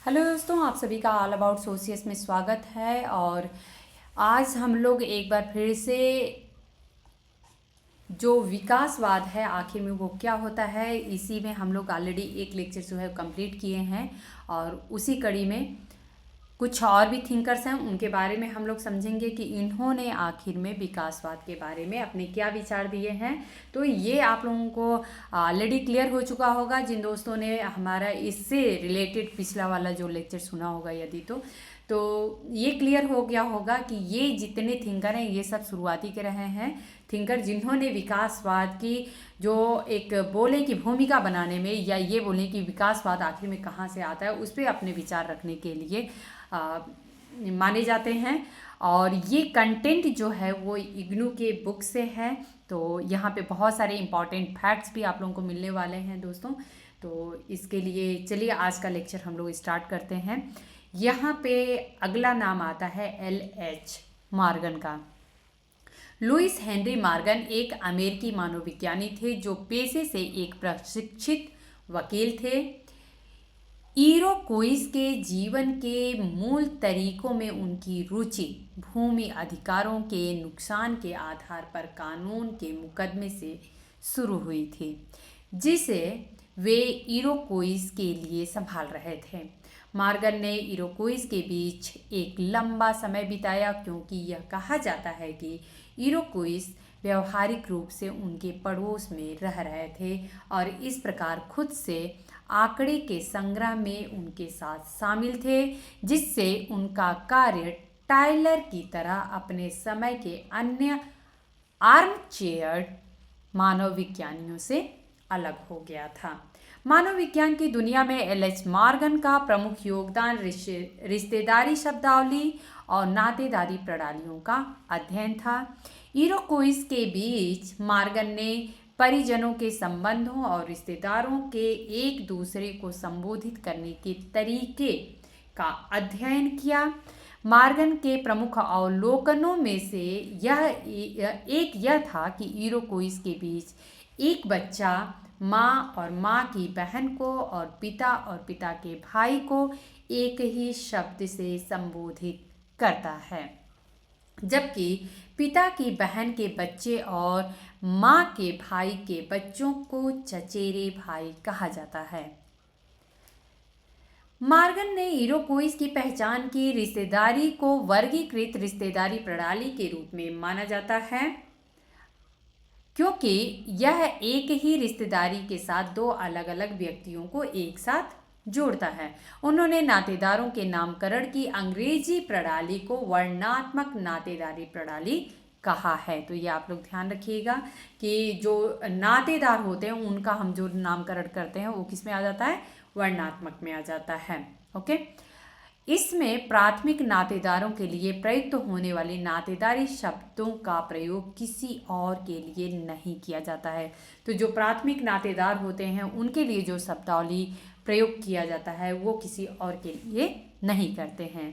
Hello दोस्तों, आप सभी का ऑल अबाउट सोसियस में स्वागत है। और आज हम लोग एक बार फिर से जो विकासवाद है आखिर में वो क्या होता है, इसी में हम लोग ऑलरेडी एक लेक्चर जो है कंप्लीट किए हैं। और उसी कड़ी में कुछ और भी थिंकर्स हैं, उनके बारे में हम लोग समझेंगे कि इन्होंने आखिर में विकासवाद के बारे में अपने क्या विचार दिए हैं। तो ये आप लोगों को ऑलरेडी क्लियर हो चुका होगा जिन दोस्तों ने हमारा इससे रिलेटेड पिछला वाला जो लेक्चर सुना होगा, यदि तो ये क्लियर हो गया होगा कि ये जितने थिंकर हैं ये सब शुरुआती के रहे हैं थिंकर, जिन्होंने विकासवाद की जो एक बोले की भूमिका बनाने में, या ये बोलें कि विकासवाद आखिर में कहाँ से आता है, उस पर अपने विचार रखने के लिए माने जाते हैं। और ये कंटेंट जो है वो इग्नू के बुक से है। तो यहाँ पे बहुत सारे इंपॉर्टेंट फैक्ट्स भी आप लोगों को मिलने वाले हैं दोस्तों। तो इसके लिए चलिए आज का लेक्चर हम लोग स्टार्ट करते हैं। यहाँ पे अगला नाम आता है L.H. मॉर्गन का। लुइस हेनरी मॉर्गन एक अमेरिकी मनोविज्ञानी थे जो पेशे से एक प्रशिक्षित वकील थे। इरोक्वोइस के जीवन के मूल तरीकों में उनकी रुचि भूमि अधिकारों के नुकसान के आधार पर कानून के मुकदमे से शुरू हुई थी, जिसे वे इरोक्वोइस के लिए संभाल रहे थे। मॉर्गन ने इरोक्वोइस के बीच एक लंबा समय बिताया, क्योंकि यह कहा जाता है कि इरोक्वोइस व्यवहारिक रूप से उनके पड़ोस में रह रहे थे और इस प्रकार खुद से आंकड़े के संग्रह में उनके साथ शामिल थे, जिससे उनका कार्य टाइलर की तरह अपने समय के अन्य आर्मचेयर मानव विज्ञानियों से अलग हो गया था। मानव विज्ञान की दुनिया में L.H. मॉर्गन का प्रमुख योगदान रिश्तेदारी शब्दावली और नातेदारी प्रणालियों का अध्ययन था। इरोक्वोइस के बीच मॉर्गन ने परिजनों के संबंधों और रिश्तेदारों के एक दूसरे को संबोधित करने के तरीके का अध्ययन किया। मॉर्गन के प्रमुख अवलोकनों में से यह था कि इरोक्वोइस के बीच एक बच्चा माँ और माँ की बहन को और पिता के भाई को एक ही शब्द से संबोधित करता है, जबकि पिता की बहन के बच्चे और माँ के भाई के बच्चों को चचेरे भाई कहा जाता है। मॉर्गन ने इरोक्वोइस की पहचान की। रिश्तेदारी को वर्गीकृत रिश्तेदारी प्रणाली के रूप में माना जाता है, क्योंकि यह एक ही रिश्तेदारी के साथ दो अलग अलग व्यक्तियों को एक साथ जोड़ता है। उन्होंने नातेदारों के नामकरण की अंग्रेजी प्रणाली को वर्णनात्मक नातेदारी प्रणाली कहा है। तो ये आप लोग ध्यान रखिएगा कि जो नातेदार होते हैं उनका हम जो नामकरण करते हैं वो किस में आ जाता है, वर्णनात्मक में आ जाता है। ओके, इसमें प्राथमिक नातेदारों के लिए प्रयुक्त होने वाले नातेदारी शब्दों का प्रयोग किसी और के लिए नहीं किया जाता है। तो जो प्राथमिक नातेदार होते हैं उनके लिए जो शब्दावली प्रयोग किया जाता है वो किसी और के लिए नहीं करते हैं।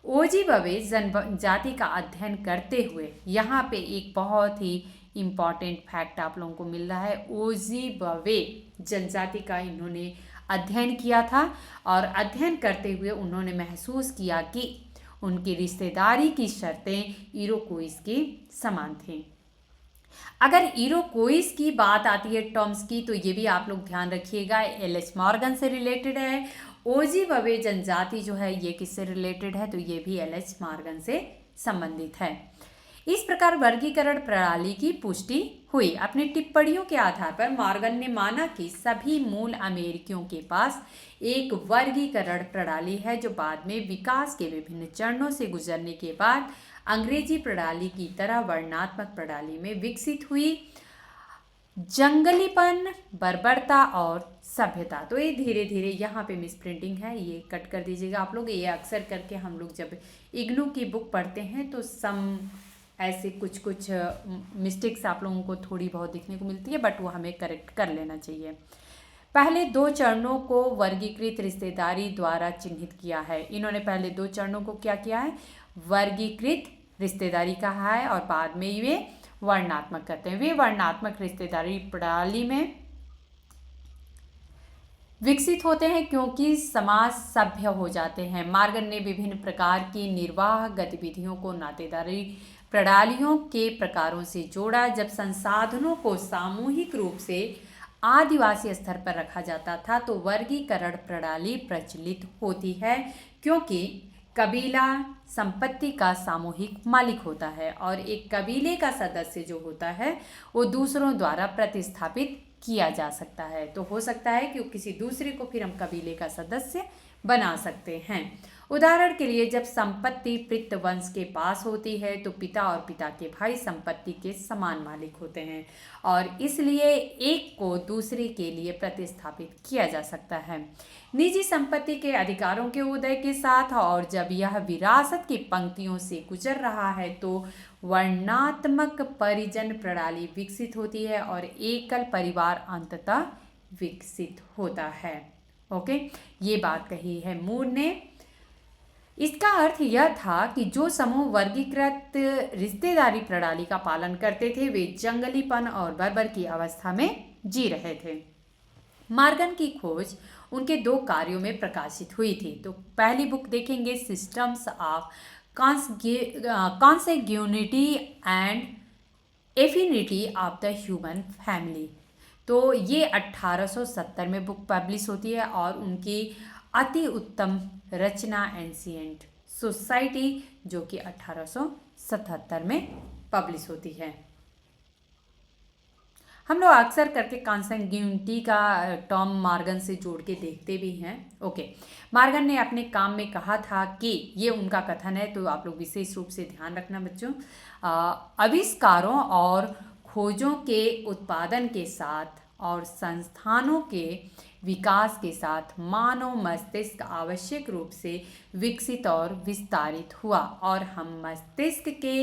ओजीबवे जनजाति का अध्ययन करते हुए यहाँ पे एक बहुत ही इम्पॉर्टेंट फैक्ट आप लोगों को मिल रहा है। ओजीबवे जनजाति का इन्होंने अध्ययन किया था और अध्ययन करते हुए उन्होंने महसूस किया कि उनकी रिश्तेदारी की शर्तें इरोक्वोइस की समान थी। अगर इरोक्वोइस की बात आती है टर्म्स की, तो ये भी आप लोग ध्यान रखिएगा, L.H. मॉर्गन से रिलेटेड है। ओजीबवे जनजाति जो है ये किससे रिलेटेड है, तो ये भी L.H. मॉर्गन से संबंधित है। इस प्रकार वर्गीकरण प्रणाली की पुष्टि हुई। अपनी टिप्पणियों के आधार पर मॉर्गन ने माना कि सभी मूल अमेरिकियों के पास एक वर्गीकरण प्रणाली है, जो बाद में विकास के विभिन्न चरणों से गुजरने के बाद अंग्रेजी प्रणाली की तरह वर्णनात्मक प्रणाली में विकसित हुई। जंगलीपन, बर्बरता और सभ्यता, तो ये धीरे धीरे यहाँ पे मिस प्रिंटिंग है, ये कट कर दीजिएगा आप लोग। ये अक्सर करके हम लोग जब इग्नू की बुक पढ़ते हैं तो ऐसे कुछ मिस्टेक्स आप लोगों को थोड़ी बहुत दिखने को मिलती है, बट वो हमें करेक्ट कर लेना चाहिए। पहले दो चरणों को वर्गीकृत रिश्तेदारी द्वारा चिन्हित किया है। इन्होंने पहले दो चरणों को क्या किया है, वर्गीकृत रिश्तेदारी कहा है, और बाद में वे वर्णनात्मक करते हैं। वे वर्णनात्मक रिश्तेदारी प्रणाली में विकसित होते हैं क्योंकि समाज सभ्य हो जाते हैं। मॉर्गन ने विभिन्न प्रकार की निर्वाह गतिविधियों को नातेदारी प्रणालियों के प्रकारों से जोड़ा। जब संसाधनों को सामूहिक रूप से आदिवासी स्तर पर रखा जाता था तो वर्गीकरण प्रणाली प्रचलित होती है, क्योंकि कबीला संपत्ति का सामूहिक मालिक होता है और एक कबीले का सदस्य जो होता है वो दूसरों द्वारा प्रतिस्थापित किया जा सकता है। तो हो सकता है कि किसी दूसरे को फिर हम कबीले का सदस्य बना सकते हैं। उदाहरण के लिए, जब संपत्ति पितृ वंश के पास होती है तो पिता और पिता के भाई संपत्ति के समान मालिक होते हैं और इसलिए एक को दूसरे के लिए प्रतिस्थापित किया जा सकता है। निजी संपत्ति के अधिकारों के उदय के साथ और जब यह विरासत की पंक्तियों से गुजर रहा है तो वर्णात्मक परिजन प्रणाली विकसित होती है और एकल परिवार अंततः विकसित होता है। ओके, ये बात कही है मूर ने। इसका अर्थ यह था कि जो समूह वर्गीकृत रिश्तेदारी प्रणाली का पालन करते थे वे जंगलीपन और बर्बर की अवस्था में जी रहे थे। मॉर्गन की खोज उनके 2 कार्यों में प्रकाशित हुई थी। तो पहली बुक देखेंगे, systems of consanguinity and affinity of the human family. तो ये 1870 में बुक पब्लिश होती है और उनकी अति उत्तम रचना एंशिएंट सोसाइटी जो कि 1877 में पब्लिश होती है। हम लोग अक्सर करके कॉन्सेग्यूनिटी का टॉम मॉर्गन से जोड़ के देखते भी हैं। ओके, मॉर्गन ने अपने काम में कहा था कि ये उनका कथन है, तो आप लोग विशेष रूप से ध्यान रखना बच्चों। आविष्कारों और खोजों के उत्पादन के साथ और संस्थानों के विकास के साथ मानव मस्तिष्क आवश्यक रूप से विकसित और विस्तारित हुआ और हम मस्तिष्क के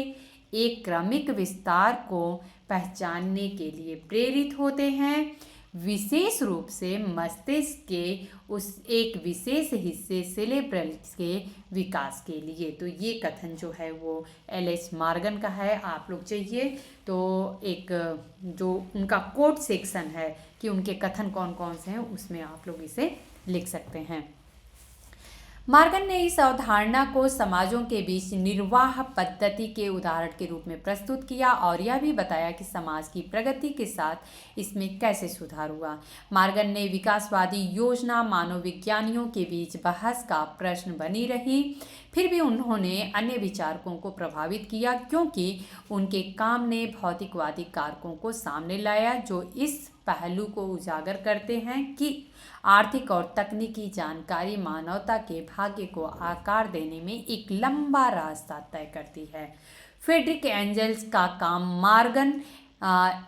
एक क्रमिक विस्तार को पहचानने के लिए प्रेरित होते हैं, विशेष रूप से मस्तिष्क के उस एक विशेष हिस्से सेरेब्रस के विकास के लिए। तो ये कथन जो है वो एल.एच. मॉर्गन का है। आप लोग चाहिए तो एक जो उनका कोट सेक्शन है कि उनके कथन कौन कौन से हैं उसमें आप लोग इसे लिख सकते हैं। मॉर्गन ने इस अवधारणा को समाजों के बीच निर्वाह पद्धति के उदाहरण के रूप में प्रस्तुत किया और यह भी बताया कि समाज की प्रगति के साथ इसमें कैसे सुधार हुआ। मॉर्गन ने विकासवादी योजना मानव विज्ञानियों के बीच बहस का प्रश्न बनी रही, फिर भी उन्होंने अन्य विचारकों को प्रभावित किया क्योंकि उनके काम ने भौतिकवादी कारकों को सामने लाया जो इस पहलू को उजागर करते हैं कि आर्थिक और तकनीकी जानकारी मानवता के भाग्य को आकार देने में एक लंबा रास्ता तय करती है। फ्रेडरिक एंजल्स का काम मॉर्गन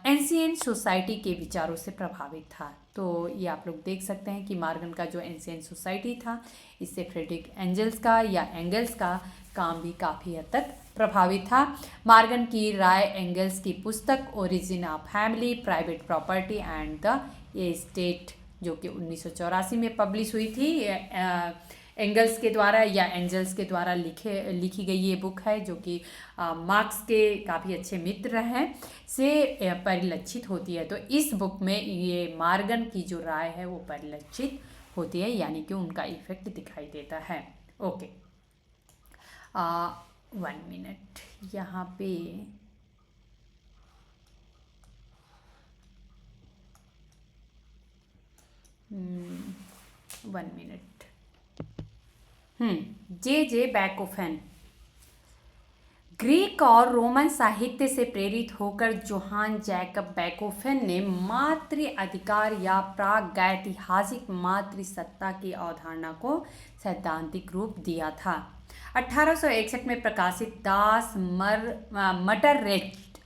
एंशिएंट सोसाइटी के विचारों से प्रभावित था। तो ये आप लोग देख सकते हैं कि मॉर्गन का जो एंशिएंट सोसाइटी था इससे फ्रेडरिक एंजल्स का या एंगल्स का काम भी काफ़ी हद तक प्रभावित था। मॉर्गन की राय एंगल्स की पुस्तक origin of family, private property and the estate जो कि 1984 में पब्लिश हुई थी, एंगल्स के द्वारा या एंजल्स के द्वारा लिखी गई ये बुक है जो कि मार्क्स के काफ़ी अच्छे मित्र हैं से परिलक्षित होती है। तो इस बुक में ये मॉर्गन की जो राय है वो परिलक्षित होती है, यानी कि उनका इफेक्ट दिखाई देता है। ओके, 1 मिनट यहाँ पे वन मिनट। जे बैकोफेन ग्रीक और रोमन साहित्य से प्रेरित होकर जोहान जैकब बैकोफेन ने मातृ अधिकार या प्रागैतिहासिक मातृसत्ता की अवधारणा को सैद्धांतिक रूप दिया था। 1861 में प्रकाशित दास मटररेट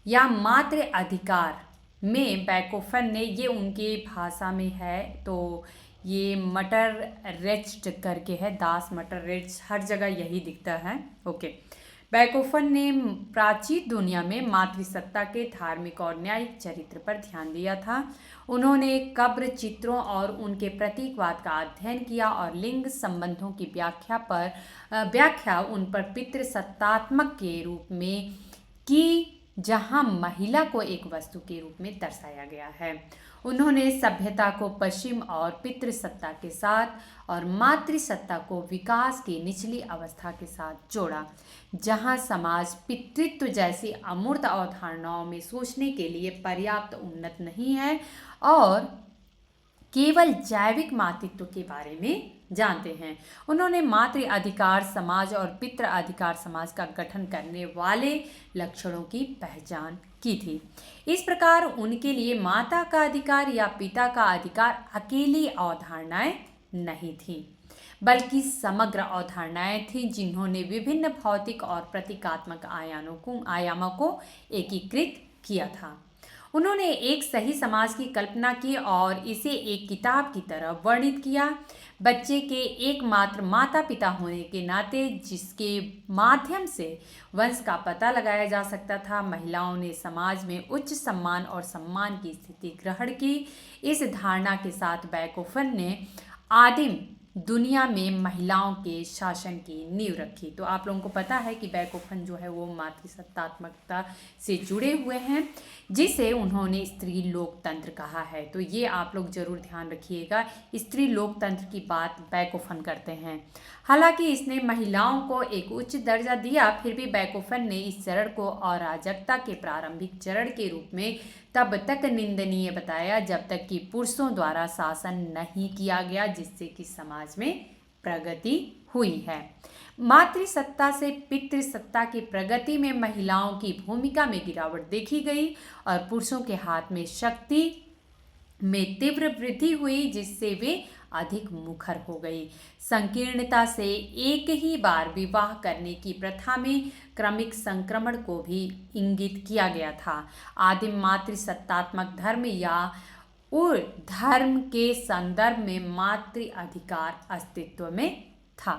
या मातृ अधिकार में बैकोफेन ने, ये उनकी भाषा में है तो ये मटररेट्स करके है, दास मटररेट्स हर जगह यही दिखता है। ओके, बैकोफेन ने प्राचीन दुनिया में मातृसत्ता के धार्मिक और न्यायिक चरित्र पर ध्यान दिया था। उन्होंने कब्र चित्रों और उनके प्रतीकवाद का अध्ययन किया और लिंग संबंधों की व्याख्या उन पर पितृसत्तात्मक के रूप में की जहां महिला को एक वस्तु के रूप में दर्शाया गया है। उन्होंने सभ्यता को पश्चिम और पितृसत्ता के साथ और मातृसत्ता को विकास की निचली अवस्था के साथ जोड़ा, जहां समाज पितृत्व जैसी अमूर्त अवधारणाओं में सोचने के लिए पर्याप्त उन्नत नहीं है और केवल जैविक मातृत्व के बारे में जानते हैं। उन्होंने मातृ अधिकार समाज और पितृ अधिकार समाज का गठन करने वाले लक्षणों की पहचान की थी। इस प्रकार उनके लिए माता का अधिकार या पिता का अधिकार अकेली अवधारणाएं नहीं थी, बल्कि समग्र अवधारणाएं थीं जिन्होंने विभिन्न भौतिक और प्रतीकात्मक आयामों को एकीकृत किया था। उन्होंने एक सही समाज की कल्पना की और इसे एक किताब की तरह वर्णित किया। बच्चे के एकमात्र माता पिता होने के नाते जिसके माध्यम से वंश का पता लगाया जा सकता था, महिलाओं ने समाज में उच्च सम्मान और सम्मान की स्थिति ग्रहण की। इस धारणा के साथ बैकोफन ने आदिम दुनिया में महिलाओं के शासन की नींव रखी। तो आप लोगों को पता है कि बैकोफन जो है वो मातृसत्तात्मकता से जुड़े हुए हैं, जिसे उन्होंने स्त्री लोकतंत्र कहा है। तो ये आप लोग जरूर ध्यान रखिएगा, स्त्री लोकतंत्र की बात बैकोफन करते हैं। हालांकि इसने महिलाओं को एक उच्च दर्जा दिया, फिर भी बैकोफन ने इस चरण को अराजकता के प्रारंभिक चरण के रूप में तब तक निंदनीय बताया जब तक कि पुरुषों द्वारा शासन नहीं किया गया, जिससे कि समाज में प्रगति हुई है। मातृसत्ता से पितृसत्ता की प्रगति में महिलाओं की भूमिका में गिरावट देखी गई और पुरुषों के हाथ में शक्ति में तीव्र वृद्धि हुई, जिससे वे अधिक मुखर हो गई। संकीर्णता से एक ही बार विवाह करने की प्रथा में क्रमिक संक्रमण को भी इंगित किया गया था। आदिम मातृसत्तात्मक धर्म या उर धर्म के संदर्भ में मातृ अधिकार अस्तित्व में था।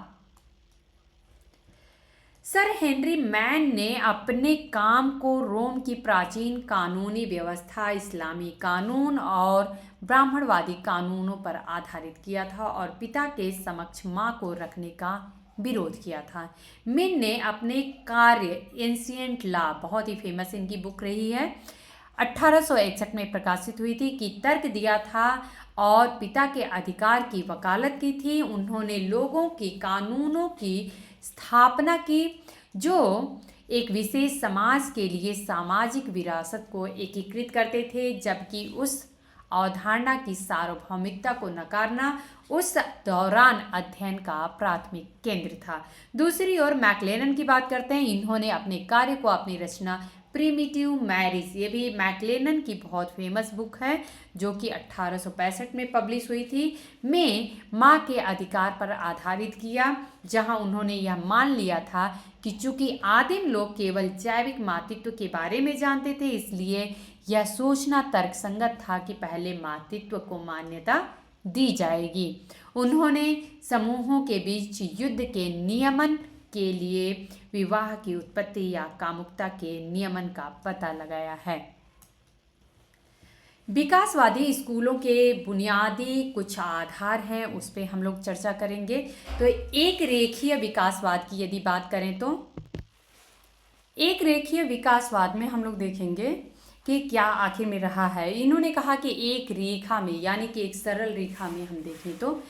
सर हेनरी मैन ने अपने काम को रोम की प्राचीन कानूनी व्यवस्था, इस्लामी कानून और ब्राह्मणवादी कानूनों पर आधारित किया था और पिता के समक्ष मां को रखने का विरोध किया था। मिन ने अपने कार्य एंशिएंट लॉ, बहुत ही फेमस इनकी बुक रही है, 1861 में प्रकाशित हुई थी, कि तर्क दिया था और पिता के अधिकार की वकालत की थी। उन्होंने लोगों के कानूनों की स्थापना की जो एक विशेष समाज के लिए सामाजिक विरासत को एकीकृत करते थे, जबकि उस अवधारणा की सार्वभौमिकता को नकारना उस दौरान अध्ययन का प्राथमिक केंद्र था। दूसरी ओर मैक्लेनन की बात करते हैं। इन्होंने अपने कार्य को, अपनी रचना प्रिमिटिव मैरिज, ये भी मैक्लेनन की बहुत फेमस बुक है जो कि 1865 में पब्लिश हुई थी, में माँ के अधिकार पर आधारित किया, जहाँ उन्होंने यह मान लिया था कि चूंकि आदिम लोग केवल जैविक मातृत्व के बारे में जानते थे, इसलिए यह सोचना तर्कसंगत था कि पहले मातृत्व को मान्यता दी जाएगी। उन्होंने समूहों के बीच युद्ध के नियमन के लिए विवाह की उत्पत्ति या कामुकता के नियमन का पता लगाया है। विकासवादी स्कूलों के बुनियादी कुछ आधार हैं, उस पर हम लोग चर्चा करेंगे। तो एक रेखीय विकासवाद की यदि बात करें तो एक रेखीय विकासवाद में हम लोग देखेंगे कि क्या आखिर में रहा है। इन्होंने कहा कि एक रेखा में, यानी कि एक सरल रेखा में हम देखें तो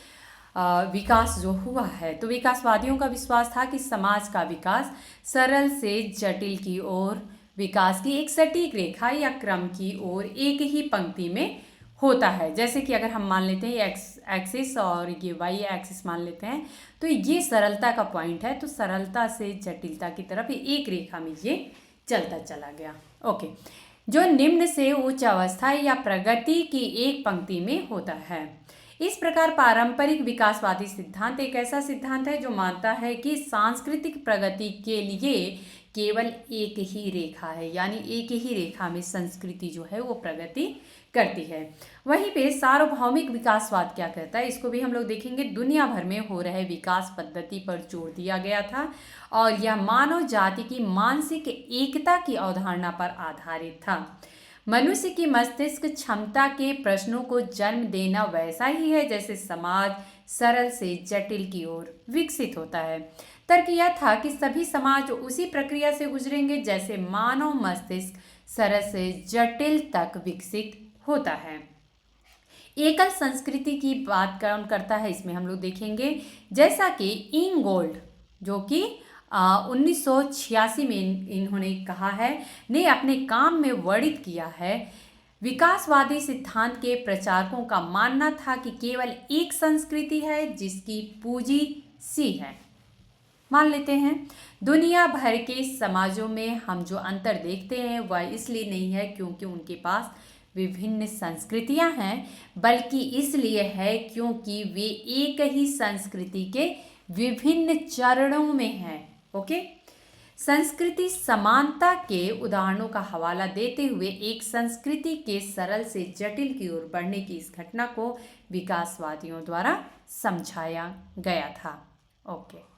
विकास जो हुआ है, तो विकासवादियों का विश्वास था कि समाज का विकास सरल से जटिल की ओर विकास की एक सटीक रेखा या क्रम की ओर एक ही पंक्ति में होता है। जैसे कि अगर हम मान लेते हैं एक्स एक्सिस और ये वाई एक्सिस मान लेते हैं, तो ये सरलता का पॉइंट है, तो सरलता से जटिलता की तरफ एक रेखा में ये चलता चला गया। ओके, जो निम्न से उच्च अवस्था या प्रगति की एक पंक्ति में होता है। इस प्रकार पारंपरिक विकासवादी सिद्धांत एक ऐसा सिद्धांत है जो मानता है कि सांस्कृतिक प्रगति के लिए केवल एक ही रेखा है, यानी एक ही रेखा में संस्कृति जो है वो प्रगति करती है। वहीं पे सार्वभौमिक विकासवाद क्या कहता है, इसको भी हम लोग देखेंगे। दुनिया भर में हो रहे विकास पद्धति पर जोर दिया गया था और यह मानव जाति की मानसिक एकता की अवधारणा पर आधारित था। मनुष्य की मस्तिष्क क्षमता के प्रश्नों को जन्म देना वैसा ही है जैसे समाज सरल से जटिल की ओर विकसित होता है। तर्क यह था कि सभी समाज उसी प्रक्रिया से गुजरेंगे जैसे मानव मस्तिष्क सरल से जटिल तक विकसित होता है। एकल संस्कृति की बात कौन करता है, इसमें हम लोग देखेंगे जैसा कि इंगोल्ड जो कि 1986 में इन्होंने कहा है, ने अपने काम में वर्णित किया है। विकासवादी सिद्धांत के प्रचारकों का मानना था कि केवल एक संस्कृति है जिसकी पूंजी सी है। मान लेते हैं दुनिया भर के समाजों में हम जो अंतर देखते हैं वह इसलिए नहीं है क्योंकि उनके पास विभिन्न संस्कृतियां हैं, बल्कि इसलिए है क्योंकि वे एक ही संस्कृति के विभिन्न चरणों में हैं। ओके, संस्कृति समानता के उदाहरणों का हवाला देते हुए एक संस्कृति के सरल से जटिल की ओर बढ़ने की इस घटना को विकासवादियों द्वारा समझाया गया था। ओके,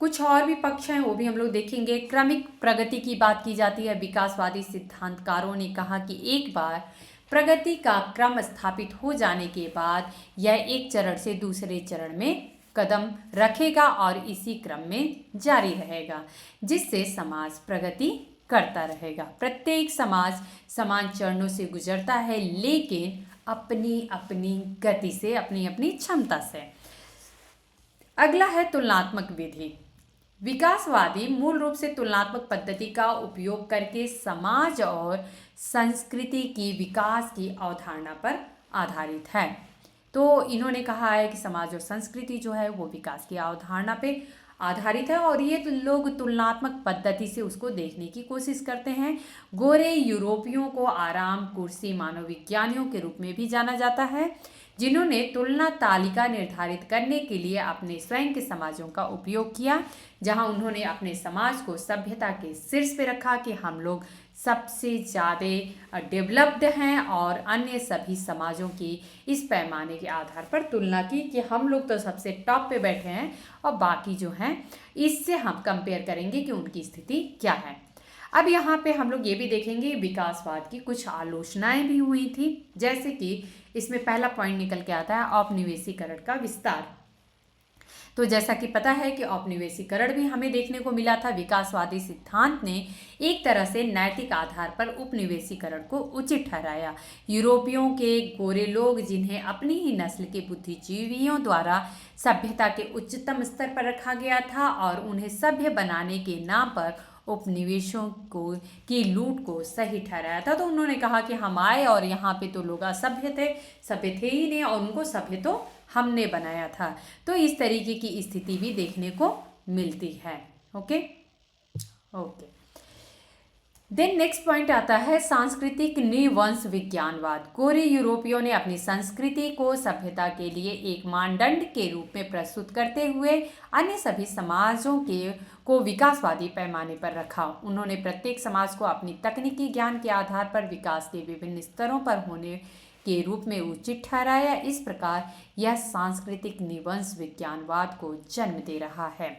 कुछ और भी पक्ष हैं वो भी हम लोग देखेंगे। क्रमिक प्रगति की बात की जाती है। विकासवादी सिद्धांतकारों ने कहा कि एक बार प्रगति का क्रम स्थापित हो जाने के बाद यह एक चरण से दूसरे चरण में कदम रखेगा और इसी क्रम में जारी रहेगा, जिससे समाज प्रगति करता रहेगा। प्रत्येक समाज समान चरणों से गुजरता है, लेकिन अपनी अपनी गति से, अपनी अपनी क्षमता से। अगला है तुलनात्मक विधि। विकासवादी मूल रूप से तुलनात्मक पद्धति का उपयोग करके समाज और संस्कृति की विकास की अवधारणा पर आधारित है। तो इन्होंने कहा है कि समाज और संस्कृति जो है वो विकास की अवधारणा पे आधारित है और ये लोग तुलनात्मक पद्धति से उसको देखने की कोशिश करते हैं। गोरे यूरोपियों को आराम कुर्सी मानव विज्ञानियों के रूप में भी जाना जाता है, जिन्होंने तुलना तालिका निर्धारित करने के लिए अपने स्वयं के समाजों का उपयोग किया, जहां उन्होंने अपने समाज को सभ्यता के शीर्ष पे रखा कि हम लोग सबसे ज़्यादा डेवलप्ड हैं और अन्य सभी समाजों की इस पैमाने के आधार पर तुलना की कि हम लोग तो सबसे टॉप पे बैठे हैं और बाकी जो हैं इससे हम कंपेयर करेंगे कि उनकी स्थिति क्या है। अब यहाँ पे हम लोग ये भी देखेंगे विकासवाद की कुछ आलोचनाएं भी हुई थी, जैसे कि इसमें पहला पॉइंट निकल के आता है औपनिवेशीकरण का विस्तार। तो जैसा कि पता है कि औपनिवेशीकरण भी हमें देखने को मिला था। विकासवादी सिद्धांत ने एक तरह से नैतिक आधार पर उपनिवेशीकरण को उचित ठहराया। यूरोपियों के गोरे लोग, जिन्हें अपनी ही नस्ल के बुद्धिजीवियों द्वारा सभ्यता के उच्चतम स्तर पर रखा गया था और उन्हें सभ्य बनाने के नाम पर उपनिवेशों की लूट को सही ठहराया था। तो उन्होंने कहा कि हम आए और यहाँ पे तो लोग असभ्य थे, सभ्य थे ही नहीं, और उनको सभ्य तो हमने बनाया था। तो इस तरीके की स्थिति भी देखने को मिलती है। ओके, देन नेक्स्ट पॉइंट आता है सांस्कृतिक निवंश विज्ञानवाद। गोरे यूरोपियों ने अपनी संस्कृति को सभ्यता के लिए एक मानदंड के रूप में प्रस्तुत करते हुए अन्य सभी समाजों को विकासवादी पैमाने पर रखा। उन्होंने प्रत्येक समाज को अपनी तकनीकी ज्ञान के आधार पर विकास के विभिन्न स्तरों पर होने के रूप में उचित ठहराया। इस प्रकार यह सांस्कृतिक निवंश विज्ञानवाद को जन्म दे रहा है।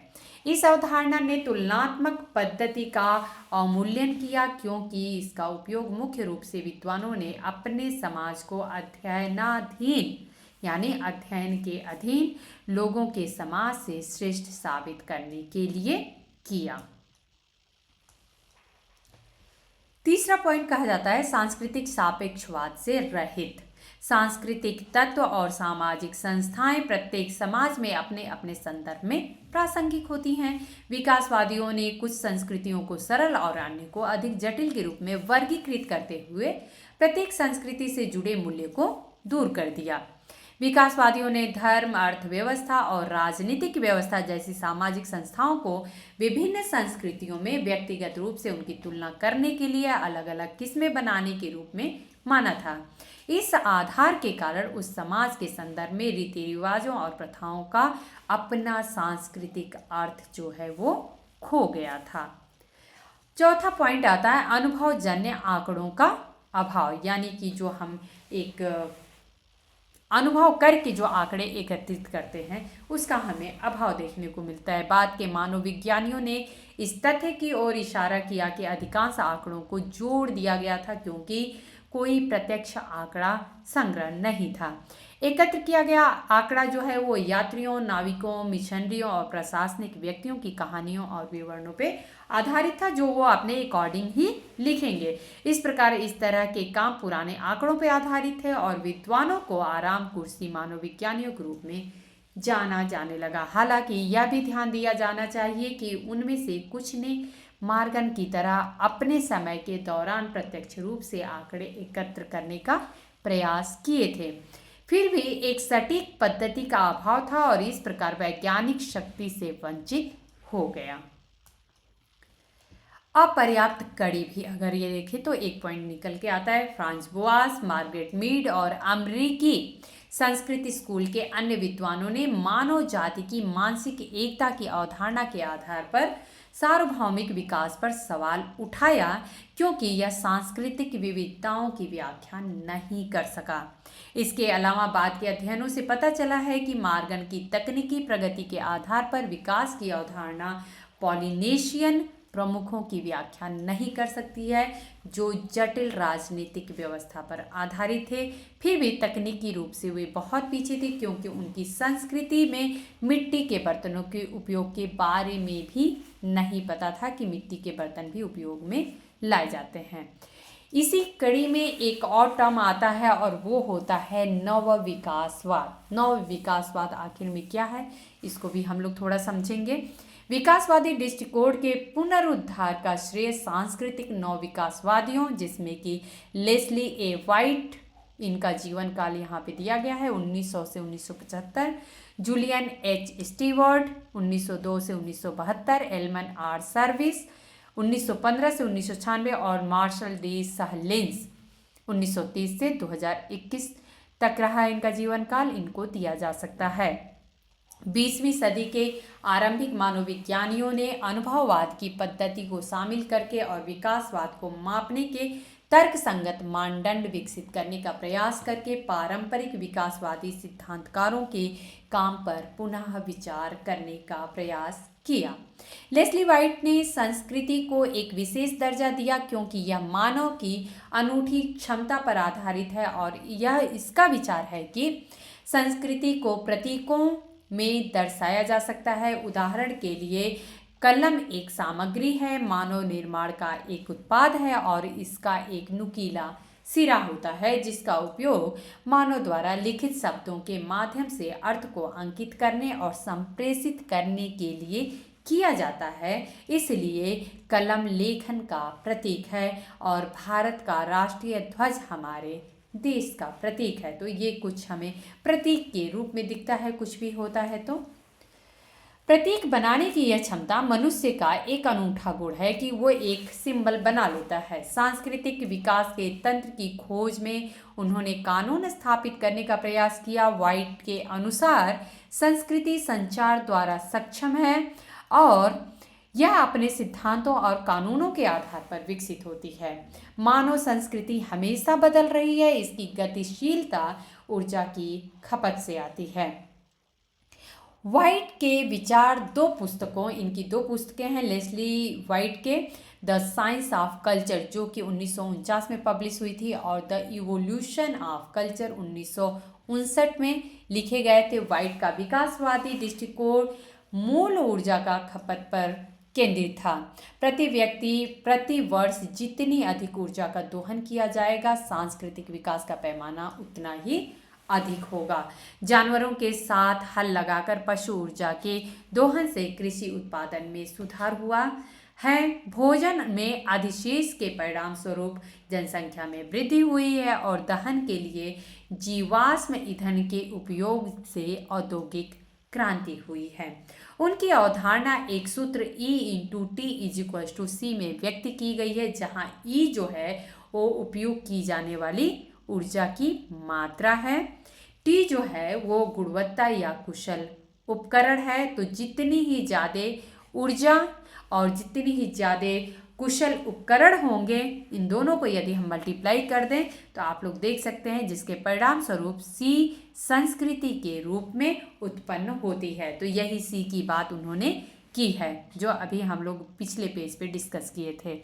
इस अवधारणा ने तुलनात्मक पद्धति का अवमूल्यन किया, क्योंकि इसका उपयोग मुख्य रूप से विद्वानों ने अपने समाज को अध्ययनाधीन यानी अध्ययन के अधीन लोगों के समाज से श्रेष्ठ साबित करने के लिए किया। तीसरा पॉइंट कहा जाता है सांस्कृतिक सापेक्षवाद से रहित। सांस्कृतिक तत्व और सामाजिक संस्थाएं प्रत्येक समाज में अपने अपने संदर्भ में प्रासंगिक होती हैं। विकासवादियों ने कुछ संस्कृतियों को सरल और अन्य को अधिक जटिल के रूप में वर्गीकृत करते हुए प्रत्येक संस्कृति से जुड़े मूल्य को दूर कर दिया। विकासवादियों ने धर्म, अर्थव्यवस्था और राजनीतिक व्यवस्था जैसी सामाजिक संस्थाओं को विभिन्न संस्कृतियों में व्यक्तिगत रूप से उनकी तुलना करने के लिए अलग अलग किस्में बनाने के रूप में माना था। इस आधार के कारण उस समाज के संदर्भ में रीति रिवाजों और प्रथाओं का अपना सांस्कृतिक अर्थ जो है वो खो गया था। चौथा पॉइंट आता है अनुभवजन्य आंकड़ों का अभाव, यानी कि जो हम एक अनुभव करके जो आंकड़े एकत्रित करते हैं उसका हमें अभाव देखने को मिलता है। बाद के मानव विज्ञानियों ने इस तथ्य की ओर इशारा किया कि अधिकांश आंकड़ों को जोड़ दिया गया था, क्योंकि कोई प्रत्यक्ष आंकड़ा संग्रह नहीं था। एकत्र किया गया आंकड़ा जो है वो यात्रियों, नाविकों, मिशनरियों और प्रशासनिक व्यक्तियों की कहानियों और विवरणों पे आधारित था, जो वो अपने अकॉर्डिंग ही लिखेंगे। इस प्रकार इस तरह के काम पुराने आंकड़ों पे आधारित थे और विद्वानों को आराम कुर्सी मानव विज्ञानियों के रूप में जाना जाने लगा। हालांकि यह भी ध्यान दिया जाना चाहिए कि उनमें से कुछ ने मार्गन की तरह अपने समय के दौरान प्रत्यक्ष रूप से आंकड़े एकत्र करने का प्रयास किए थे। फिर भी एक सटीक पद्धति का अभाव था और इस प्रकार वैज्ञानिक शक्ति से वंचित हो गया। अपर्याप्त कड़ी भी अगर ये देखें तो एक पॉइंट निकल के आता है। फ्रांस बोआस, मार्गरेट मीड और अमेरिकी संस्कृति स्कूल के अन्य विद्वानों ने मानव जाति की मानसिक एकता की अवधारणा के आधार पर सार्वभौमिक विकास पर सवाल उठाया, क्योंकि यह सांस्कृतिक विविधताओं की व्याख्या नहीं कर सका। इसके अलावा बाद के अध्ययनों से पता चला है कि मार्गन की तकनीकी प्रगति के आधार पर विकास की अवधारणा पॉलिनेशियन प्रमुखों की व्याख्या नहीं कर सकती है, जो जटिल राजनीतिक व्यवस्था पर आधारित थे। फिर भी तकनीकी रूप से वे बहुत पीछे थे, क्योंकि उनकी संस्कृति में मिट्टी के बर्तनों के उपयोग के बारे में भी नहीं पता था कि मिट्टी के बर्तन भी उपयोग में लाए जाते हैं। इसी कड़ी में एक और टर्म आता है और वो होता है नव विकासवाद। नव विकासवाद आखिर में क्या है, इसको भी हम लोग थोड़ा समझेंगे। विकासवादी दृष्टिकोण के पुनरुद्धार का श्रेय सांस्कृतिक नव विकासवादियों, जिसमें कि लेस्ली ए वाइट, इनका जीवन काल यहाँ पे दिया गया है 1900 से 1975, जूलियन एच स्टीवर्ट 1902 से 1972, एलमन आर सर्विस 1915 से 1996 और मार्शल डी सहलेंस 1930 से 2021 तक रहा इनका जीवन काल, इनको दिया जा सकता है। 20वीं सदी के आरंभिक मानवविज्ञानियों ने अनुभववाद की पद्धति को शामिल करके और विकासवाद को मापने के तर्कसंगत मानदंड विकसित करने का प्रयास करके पारंपरिक विकासवादी सिद्धांतकारों के काम पर पुनः विचार करने का प्रयास किया। लेस्ली वाइट ने संस्कृति को एक विशेष दर्जा दिया, क्योंकि यह मानव की अनूठी क्षमता पर आधारित है और यह इसका विचार है कि संस्कृति को प्रतीकों में दर्शाया जा सकता है। उदाहरण के लिए कलम एक सामग्री है, मानव निर्माण का एक उत्पाद है और इसका एक नुकीला सिरा होता है, जिसका उपयोग मानव द्वारा लिखित शब्दों के माध्यम से अर्थ को अंकित करने और संप्रेषित करने के लिए किया जाता है। इसलिए कलम लेखन का प्रतीक है और भारत का राष्ट्रीय ध्वज हमारे देश का प्रतीक है। तो ये कुछ हमें प्रतीक के रूप में दिखता है, कुछ भी होता है तो प्रतीक बनाने की यह क्षमता मनुष्य का एक अनूठा गुण है कि वो एक सिंबल बना लेता है। सांस्कृतिक विकास के तंत्र की खोज में उन्होंने कानून स्थापित करने का प्रयास किया। वाइट के अनुसार संस्कृति संचार द्वारा सक्षम है और यह अपने सिद्धांतों और कानूनों के आधार पर विकसित होती है। मानव संस्कृति हमेशा बदल रही है, इसकी गतिशीलता ऊर्जा की खपत से आती है। वाइट के विचार इनकी दो पुस्तकें हैं लेस्ली वाइट के, द साइंस ऑफ कल्चर जो कि 1949 में पब्लिश हुई थी और द इवोल्यूशन ऑफ कल्चर 1959 में लिखे गए थे। वाइट का विकासवादी दृष्टिकोण मूल ऊर्जा का खपत पर केंद्रित था। प्रति व्यक्ति प्रति वर्ष जितनी अधिक ऊर्जा का दोहन किया जाएगा, सांस्कृतिक विकास का पैमाना उतना ही अधिक होगा। जानवरों के साथ हल लगाकर पशु ऊर्जा के दोहन से कृषि उत्पादन में सुधार हुआ है। भोजन में अधिशेष के परिणाम स्वरूप जनसंख्या में वृद्धि हुई है और दहन के लिए जीवाश्म ईंधन के उपयोग से औद्योगिक क्रांति हुई है। उनकी अवधारणा एक सूत्र E/T = C में व्यक्त की गई है, जहां E जो है वो उपयोग की जाने वाली ऊर्जा की मात्रा है, T जो है वो गुणवत्ता या कुशल उपकरण है। तो जितनी ही ज़्यादा ऊर्जा और जितनी ही ज़्यादा कुशल उपकरण होंगे, इन दोनों को यदि हम मल्टीप्लाई कर दें तो आप लोग देख सकते हैं, जिसके परिणाम स्वरूप C संस्कृति के रूप में उत्पन्न होती है। तो यही C की बात उन्होंने की है, जो अभी हम लोग पिछले पेज पे डिस्कस किए थे।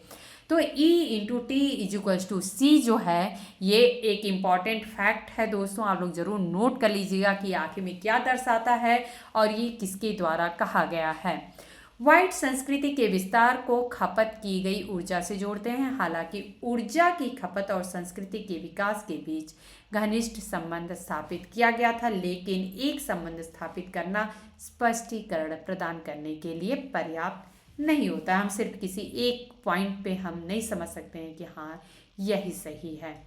तो E/T=C जो है ये एक इम्पॉर्टेंट फैक्ट है दोस्तों, आप लोग ज़रूर नोट कर लीजिएगा कि आखिर में क्या दर्शाता है और ये किसके द्वारा कहा गया है। व्हाइट संस्कृति के विस्तार को खपत की गई ऊर्जा से जोड़ते हैं। हालांकि ऊर्जा की खपत और संस्कृति के विकास के बीच घनिष्ठ संबंध स्थापित किया गया था, लेकिन एक संबंध स्थापित करना स्पष्टीकरण प्रदान करने के लिए पर्याप्त नहीं होता। हम सिर्फ किसी एक पॉइंट पे हम नहीं समझ सकते हैं कि हाँ यही सही है।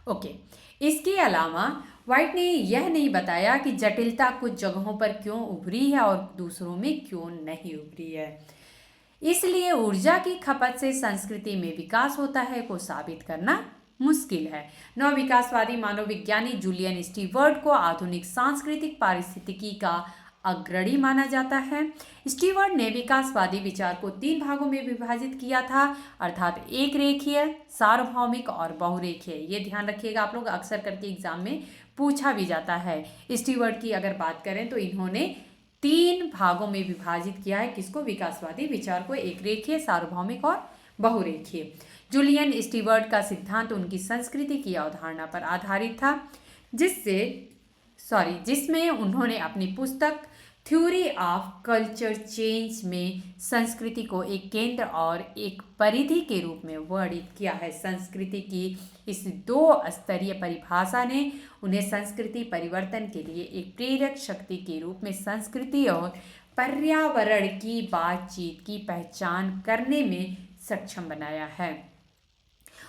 ओके, इसके अलावा व्हाइट ने यह नहीं बताया कि जटिलता कुछ जगहों पर क्यों उभरी है और दूसरों में क्यों नहीं उभरी है। इसलिए ऊर्जा की खपत से संस्कृति में विकास होता है को साबित करना मुश्किल है। नवविकासवादी मानवविज्ञानी जूलियन स्टीवर्ट को आधुनिक सांस्कृतिक पारिस्थितिकी का अग्रणी माना जाता है। स्टीवर्ट ने विकासवादी विचार को 3 भागों में विभाजित किया था, अर्थात एक रेखीय, सार्वभौमिक और बहुरेखीय। ये ध्यान रखिएगा आप लोग, अक्सर करके एग्जाम में पूछा भी जाता है। स्टीवर्ट की अगर बात करें तो इन्होंने 3 भागों में विभाजित किया है किसको, विकासवादी विचार को, एक रेखीय, सार्वभौमिक और बहुरेखीय। जूलियन स्टीवर्ट का सिद्धांत उनकी संस्कृति की अवधारणा पर आधारित था, जिसमें उन्होंने अपनी पुस्तक थ्योरी ऑफ कल्चर चेंज में संस्कृति को एक केंद्र और एक परिधि के रूप में वर्णित किया है। संस्कृति की इस 2 स्तरीय परिभाषा ने उन्हें संस्कृति परिवर्तन के लिए एक प्रेरक शक्ति के रूप में संस्कृति और पर्यावरण की बातचीत की पहचान करने में सक्षम बनाया है।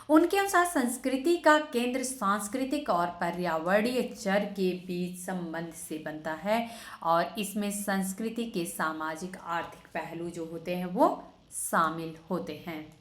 उनके अनुसार संस्कृति का केंद्र सांस्कृतिक और पर्यावरणीय चर के बीच संबंध से बनता है और इसमें संस्कृति के सामाजिक आर्थिक पहलू जो होते हैं वो शामिल होते हैं।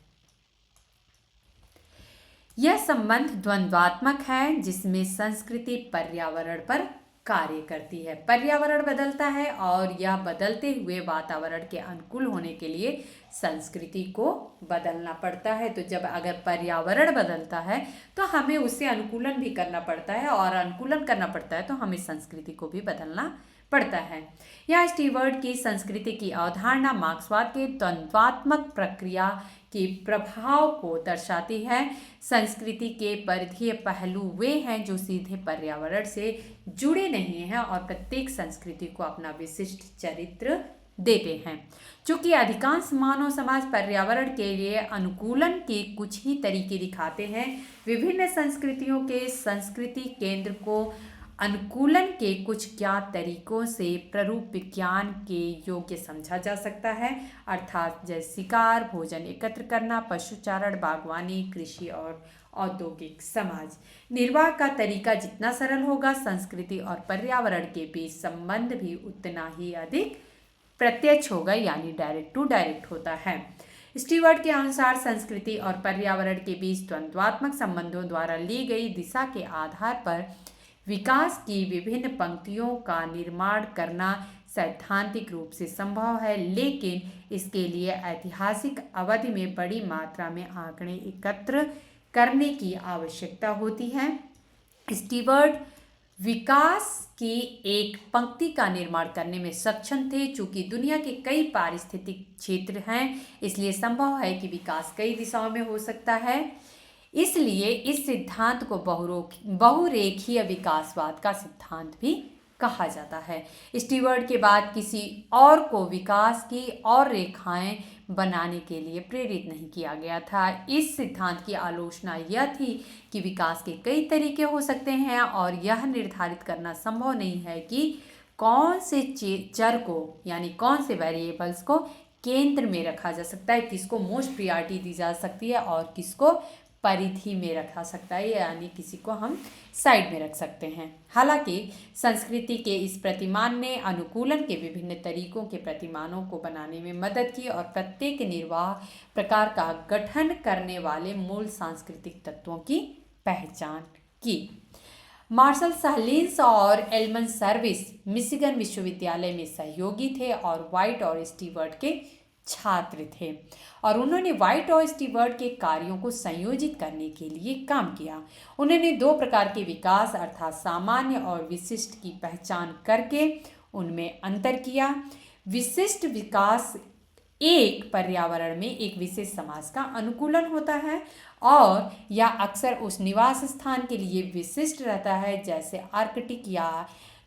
यह संबंध द्वंद्वात्मक है जिसमें संस्कृति पर्यावरण पर कार्य करती है। पर्यावरण बदलता है और यह बदलते हुए वातावरण के अनुकूल होने के लिए संस्कृति को बदलना पड़ता है। तो जब अगर पर्यावरण बदलता है तो हमें उससे अनुकूलन भी करना पड़ता है और अनुकूलन करना पड़ता है तो हमें संस्कृति को भी बदलना पड़ता है। यह स्टीवर्ट की संस्कृति की अवधारणा मार्क्सवाद के द्वंद्वात्मक प्रक्रिया के प्रभाव को दर्शाती है। संस्कृति के परिधीय पहलू वे हैं जो सीधे पर्यावरण से जुड़े नहीं हैं और प्रत्येक संस्कृति को अपना विशिष्ट चरित्र देते हैं। चूँकि अधिकांश मानव समाज पर्यावरण के लिए अनुकूलन के कुछ ही तरीके दिखाते हैं, विभिन्न संस्कृतियों के संस्कृति केंद्र को अनुकूलन के कुछ ज्ञात तरीकों से प्ररूप विज्ञान के योग्य समझा जा सकता है, अर्थात जैसे शिकार, भोजन एकत्र करना, पशुचारण, बागवानी, कृषि और औद्योगिक समाज निर्वाह का तरीका जितना सरल होगा, संस्कृति और पर्यावरण के बीच संबंध भी उतना ही अधिक प्रत्यक्ष होगा, यानी डायरेक्ट टू डायरेक्ट होता है। स्टीवर्ट के अनुसार संस्कृति और पर्यावरण के बीच द्वंद्वात्मक संबंधों द्वारा ली गई दिशा के आधार पर विकास की विभिन्न पंक्तियों का निर्माण करना सैद्धांतिक रूप से संभव है, लेकिन इसके लिए ऐतिहासिक अवधि में बड़ी मात्रा में आंकड़े एकत्र करने की आवश्यकता होती है। स्टीवर्ट विकास की एक पंक्ति का निर्माण करने में सक्षम थे। चूंकि दुनिया के कई पारिस्थितिक क्षेत्र हैं, इसलिए संभव है कि विकास कई दिशाओं में हो सकता है। इसलिए इस सिद्धांत को बहुरेखीय विकासवाद का सिद्धांत भी कहा जाता है। स्टीवर्ट के बाद किसी और को विकास की और रेखाएं बनाने के लिए प्रेरित नहीं किया गया था। इस सिद्धांत की आलोचना यह थी कि विकास के कई तरीके हो सकते हैं और यह निर्धारित करना संभव नहीं है कि कौन से चर को यानी कौन से वेरिएबल्स को केंद्र में रखा जा सकता है, किसको मोस्ट प्रायोरिटी दी जा सकती है और किसको परिधि में रखा सकता है, यानी किसी को हम साइड में रख सकते हैं। हालांकि संस्कृति के इस प्रतिमान ने अनुकूलन के विभिन्न तरीकों के प्रतिमानों को बनाने में मदद की और प्रत्येक निर्वाह प्रकार का गठन करने वाले मूल सांस्कृतिक तत्वों की पहचान की। मार्शल सालिन्स और एलमन सर्विस मिशिगन विश्वविद्यालय में सहयोगी थे और व्हाइट और स्टीवर्ट के छात्र थे और उन्होंने व्हाइट और स्टीवर्ट के कार्यों को संयोजित करने के लिए काम किया। उन्होंने 2 प्रकार के विकास अर्थात सामान्य और विशिष्ट की पहचान करके उनमें अंतर किया। विशिष्ट विकास एक पर्यावरण में एक विशेष समाज का अनुकूलन होता है और यह अक्सर उस निवास स्थान के लिए विशिष्ट रहता है, जैसे आर्कटिक या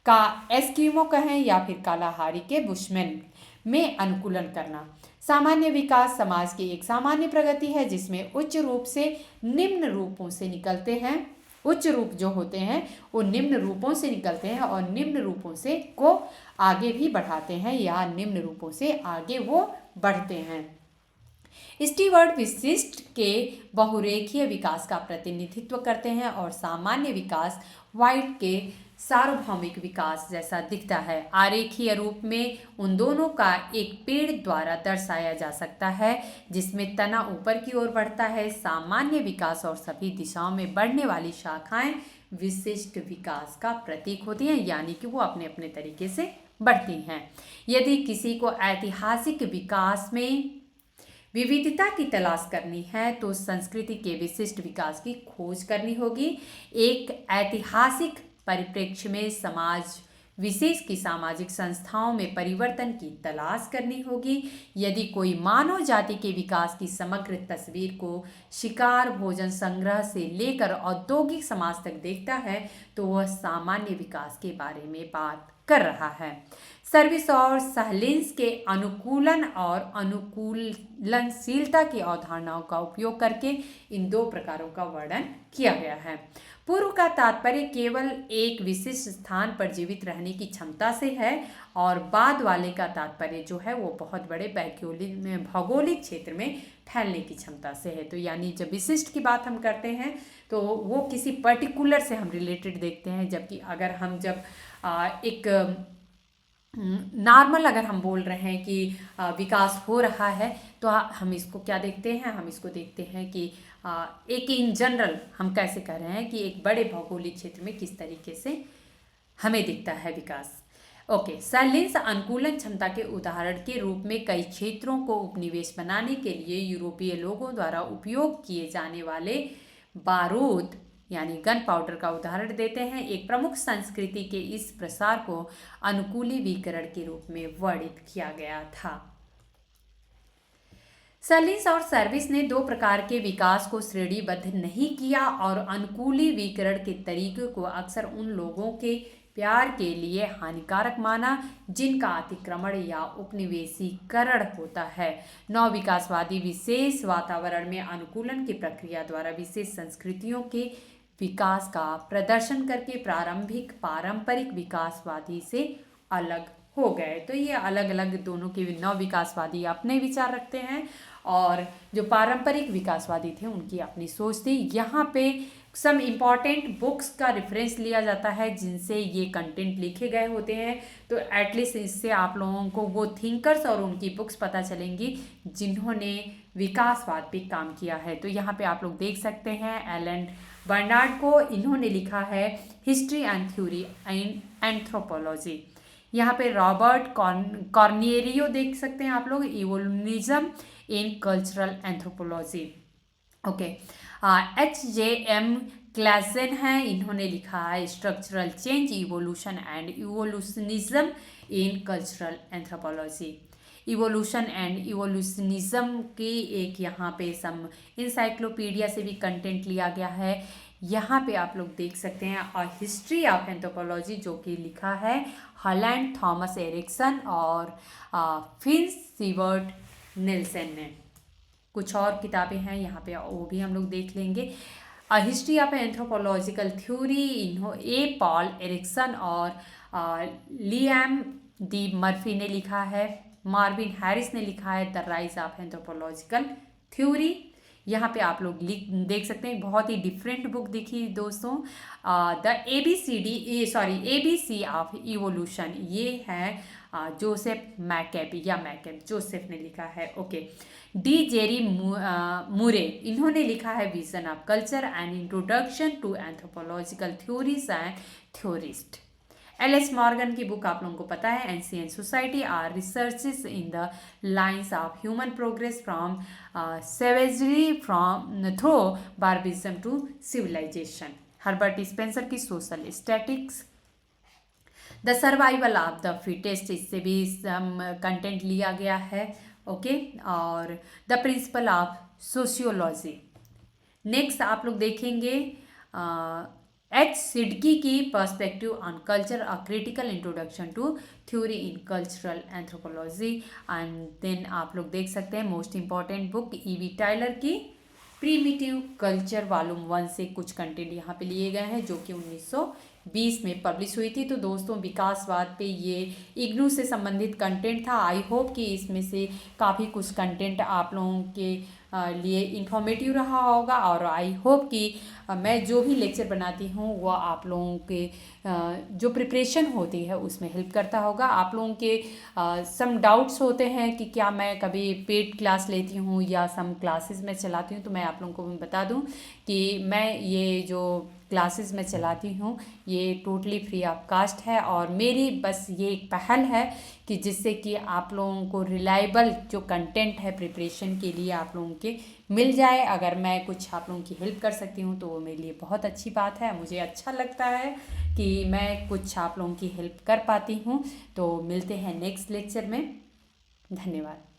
का एस्किमो कहें या फिर कालाहारी के बुशमैन में अनुकूलन करना। सामान्य विकास समाज की एक सामान्य प्रगति है जिसमें उच्च रूप से निम्न रूपों से निकलते हैं। उच्च रूप जो होते हैं वो निम्न रूपों से निकलते हैं और निम्न रूपों से को आगे भी बढ़ाते हैं या निम्न रूपों से आगे वो बढ़ते हैं। स्टीवर्ट विशिष्ट के बहुरेखीय विकास का प्रतिनिधित्व करते हैं और सामान्य विकास व्हाइट के सार्वभौमिक विकास जैसा दिखता है। आरेखीय रूप में उन दोनों का एक पेड़ द्वारा दर्शाया जा सकता है जिसमें तना ऊपर की ओर बढ़ता है। सामान्य विकास और सभी दिशाओं में बढ़ने वाली शाखाएं विशिष्ट विकास का प्रतीक होती हैं, यानी कि वो अपने अपने तरीके से बढ़ती हैं। यदि किसी को ऐतिहासिक विकास में विविधता की तलाश करनी है तो संस्कृति के विशिष्ट विकास की खोज करनी होगी। एक ऐतिहासिक परिप्रेक्ष्य में समाज विशेष की सामाजिक संस्थाओं में परिवर्तन की तलाश करनी होगी। यदि कोई मानव जाति के विकास की समग्र तस्वीर को शिकार भोजन संग्रह से लेकर औद्योगिक समाज तक देखता है तो वह सामान्य विकास के बारे में बात कर रहा है। सर्विस और सहलिंस के अनुकूलन और अनुकूलनशीलता की अवधारणाओं का उपयोग करके इन दो प्रकारों का वर्णन किया गया है। पूर्व का तात्पर्य केवल एक विशिष्ट स्थान पर जीवित रहने की क्षमता से है और बाद वाले का तात्पर्य जो है वो बहुत बड़े भौगोलिक क्षेत्र में फैलने की क्षमता से है। तो यानी जब विशिष्ट की बात हम करते हैं तो वो किसी पर्टिकुलर से हम रिलेटेड देखते हैं, जबकि अगर हम जब एक नॉर्मल अगर हम बोल रहे हैं कि विकास हो रहा है तो हम इसको क्या देखते हैं, हम इसको देखते हैं कि एक इन जनरल हम कैसे कह रहे हैं कि एक बड़े भौगोलिक क्षेत्र में किस तरीके से हमें दिखता है विकास। ओके, सहलिंस अनुकूलन क्षमता के उदाहरण के रूप में कई क्षेत्रों को उपनिवेश बनाने के लिए यूरोपीय लोगों द्वारा उपयोग किए जाने वाले बारूद यानी गन पाउडर का उदाहरण देते हैं। एक प्रमुख संस्कृति के इस प्रसार को अनुकूलीकरण के रूप में वर्णित किया गया था। सहलिंस और सर्विस ने दो प्रकार के विकास को श्रेणीबद्ध नहीं किया और अनुकूलीकरण के तरीके को अक्सर उन लोगों के प्यार के लिए हानिकारक माना जिनका अतिक्रमण या उपनिवेशीकरण होता है। नवविकासवादी विशेष वातावरण में अनुकूलन की प्रक्रिया द्वारा विशेष संस्कृतियों के विकास का प्रदर्शन करके प्रारंभिक पारंपरिक विकासवादी से अलग हो गए। तो ये अलग अलग दोनों के नव विकासवादी अपने विचार रखते हैं और जो पारंपरिक विकासवादी थे उनकी अपनी सोच थी। यहाँ पे सम इम्पॉर्टेंट बुक्स का रेफरेंस लिया जाता है जिनसे ये कंटेंट लिखे गए होते हैं, तो एटलीस्ट इससे आप लोगों को वो थिंकर्स और उनकी बुक्स पता चलेंगी जिन्होंने विकासवाद पे काम किया है। तो यहाँ पे आप लोग देख सकते हैं एलन बर्नार्ड को, इन्होंने लिखा है history and theory and anthropology. यहाँ पे रॉबर्ट कॉर्निएरियो देख सकते हैं आप लोग, evolutionism in cultural anthropology. Okay, H.J.M. Claessen है, इन्होंने लिखा है structural change evolution and evolutionism in cultural anthropology. Evolution and evolutionism की एक यहाँ पे सम इंसाइक्लोपीडिया से भी कंटेंट लिया गया है। यहाँ पे आप लोग देख सकते हैं और हिस्ट्री ऑफ एंथ्रोपोलॉजी जो कि लिखा है हॉलैंड थॉमस एरिक्सन और फिन्स सीवर्ट निल्सन ने। कुछ और किताबें हैं यहाँ पे वो भी हम लोग देख लेंगे। History of anthropological theory A Paul Erickson और लियाम डी मर्फी ने लिखा है। मार्विन हैरिस ने लिखा है the rise of anthropological theory. यहाँ पे आप लोग देख सकते हैं बहुत ही डिफरेंट बुक दिखी दोस्तों, द ABC ऑफ इवोल्यूशन, ये है जोसेफ मैकेब जोसेफ ने लिखा है। ओके, डी जेरी मुरे, इन्होंने लिखा है vision of culture and introduction to anthropological theories and theorist. L S. Morgan की बुक आप लोगों को पता है ancient society or researches in the lines of human progress from savagery through barbarism to civilisation. Herbert Spencer की social statics. The survival of the fittest, इससे भी content लिया गया है। ओके, और the principle of sociology. Next आप लोग देखेंगे एच सिडकी की perspective on culture, a critical introduction to theory in cultural anthropology. And then आप लोग देख सकते हैं most important book E.V. Tylor की प्रीमिटिव कल्चर वॉल्यूम 1 से कुछ कंटेंट यहाँ पे लिए गए हैं जो कि 1920 में पब्लिश हुई थी। तो दोस्तों विकासवाद पे ये इग्नू से संबंधित कंटेंट था। आई होप कि इसमें से काफ़ी कुछ कंटेंट आप लोगों के लिए इंफॉर्मेटिव रहा होगा, और आई होप कि मैं जो भी लेक्चर बनाती हूँ वो आप लोगों के जो प्रिपरेशन होती है उसमें हेल्प करता होगा। आप लोगों के सम डाउट्स होते हैं कि क्या मैं कभी पेड क्लास लेती हूँ या सम क्लासेस में चलाती हूँ, तो मैं आप लोगों को बता दूँ कि मैं ये जो क्लासेस में चलाती हूँ ये टोटली फ्री ऑफ कास्ट है, और मेरी बस ये एक पहल है कि जिससे कि आप लोगों को रिलायबल जो कंटेंट है प्रिपरेशन के लिए आप लोगों के मिल जाए। अगर मैं कुछ आप लोगों की हेल्प कर सकती हूँ तो वो मेरे लिए बहुत अच्छी बात है, मुझे अच्छा लगता है कि मैं कुछ आप लोगों की हेल्प कर पाती हूँ। तो मिलते हैं नेक्स्ट लेक्चर में। धन्यवाद।